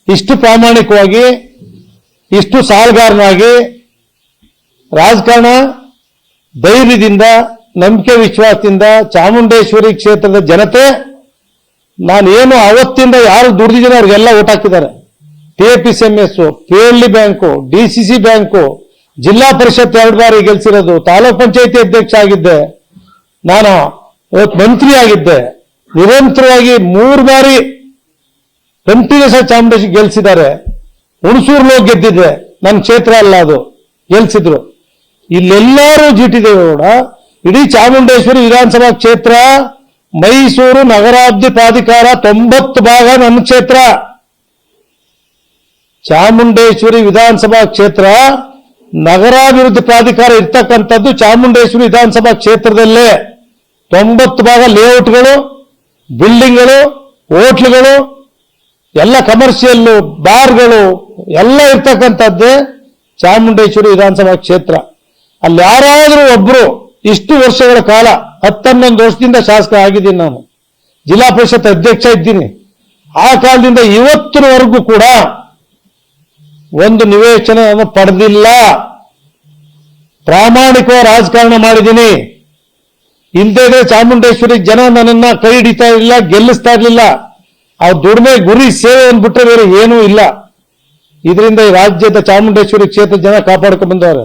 ಇಷ್ಟು ಪ್ರಾಮಾಣಿಕವಾಗಿ, ಇಷ್ಟು ಸಾಲಗಾರನಾಗಿ, ರಾಜಕಾರಣ ಧೈರ್ಯದಿಂದ, ನಂಬಿಕೆ ವಿಶ್ವಾಸದಿಂದ ಚಾಮುಂಡೇಶ್ವರಿ ಕ್ಷೇತ್ರದ ಜನತೆ ನಾನೇನು ಅವತ್ತಿಂದ ಯಾರು ದುಡಿದಿದ್ದೀನೋ ಅವ್ರಿಗೆಲ್ಲ ಓಟ್ ಹಾಕಿದ್ದಾರೆ. TAPCMS, PLD bank, DCC bank, ಜಿಲ್ಲಾ ಪರಿಷತ್ 2 ಬಾರಿ ಗೆಲ್ಸಿರೋದು, ತಾಲೂಕ್ ಪಂಚಾಯತಿ ಅಧ್ಯಕ್ಷ ಆಗಿದ್ದೆ ನಾನು, ಇವತ್ತು ಮಂತ್ರಿ ಆಗಿದ್ದೆ, ನಿರಂತರವಾಗಿ 3 ಬಾರಿ ಕಂಟಿನ್ಯೂಸ್ ಆಗಿ ಚಾಮುಂಡೇಶ್ವರಿ ಗೆಲ್ಸಿದ್ದಾರೆ. ಹುಣಸೂರ್లో ಗೆದ್ದಿದ್ದೆ, ನನ್ನ ಕ್ಷೇತ್ರ ಅಲ್ಲ ಅದು, ಗೆಲ್ಸಿದ್ರು. ಇಲ್ಲೆಲ್ಲರೂ GT ದೇವೇಗೌಡ, ಇಡೀ ಚಾಮುಂಡೇಶ್ವರಿ ವಿಧಾನಸಭಾ ಕ್ಷೇತ್ರ, ಮೈಸೂರು ನಗರಾಭಿವೃದ್ಧಿ ಪ್ರಾಧಿಕಾರ 90 ಭಾಗ ನನ್ನ ಕ್ಷೇತ್ರ. ಚಾಮುಂಡೇಶ್ವರಿ ವಿಧಾನಸಭಾ ಕ್ಷೇತ್ರ ನಗರಾಭಿವೃದ್ಧಿ ಪ್ರಾಧಿಕಾರ ಇರ್ತಕ್ಕಂಥದ್ದು ಚಾಮುಂಡೇಶ್ವರಿ ವಿಧಾನಸಭಾ ಕ್ಷೇತ್ರದಲ್ಲೇ. 90 ಭಾಗ ಲೇಔಟ್ಗಳು, ಬಿಲ್ಡಿಂಗ್ಗಳು, ಹೋಟ್ಲುಗಳು, ಎಲ್ಲ ಕಮರ್ಷಿಯಲ್ಲು, ಬಾರ್ಗಳು ಎಲ್ಲ ಇರ್ತಕ್ಕಂಥದ್ದೇ ಚಾಮುಂಡೇಶ್ವರಿ ವಿಧಾನಸಭಾ ಕ್ಷೇತ್ರ. ಅಲ್ಲಿ ಯಾರಾದರೂ ಒಬ್ರು ಇಷ್ಟು ವರ್ಷಗಳ ಕಾಲ 10-11 ವರ್ಷದಿಂದ ಶಾಸಕ ಆಗಿದ್ದೀನಿ, ನಾನು ಜಿಲ್ಲಾ ಪರಿಷತ್ ಅಧ್ಯಕ್ಷ ಇದ್ದೀನಿ. ಆ ಕಾಲದಿಂದ ಇವತ್ತಿನವರೆಗೂ ಕೂಡ ಒಂದು ನಿವೇಶನ ಪಡೆದಿಲ್ಲ. ಪ್ರಾಮಾಣಿಕ ರಾಜಕಾರಣ ಮಾಡಿದ್ದೀನಿ. ಇಲ್ಲದೇ ಚಾಮುಂಡೇಶ್ವರಿ ಜನ ನನ್ನನ್ನ ಕೈ ಹಿಡಿತಾ ಇರಲಿಲ್ಲ, ಗೆಲ್ಲಿಸ್ತಾ ಇರಲಿಲ್ಲ. ಆ ದುಡಿಮೆ, ಗುರಿ, ಸೇವೆ ಅಂದ್ಬಿಟ್ರೆ ಬೇರೆ ಏನೂ ಇಲ್ಲ. ಇದರಿಂದ ಈ ರಾಜ್ಯದ ಚಾಮುಂಡೇಶ್ವರಿ ಕ್ಷೇತ್ರ ಜನ ಕಾಪಾಡ್ಕೊಂಡು ಬಂದವರು.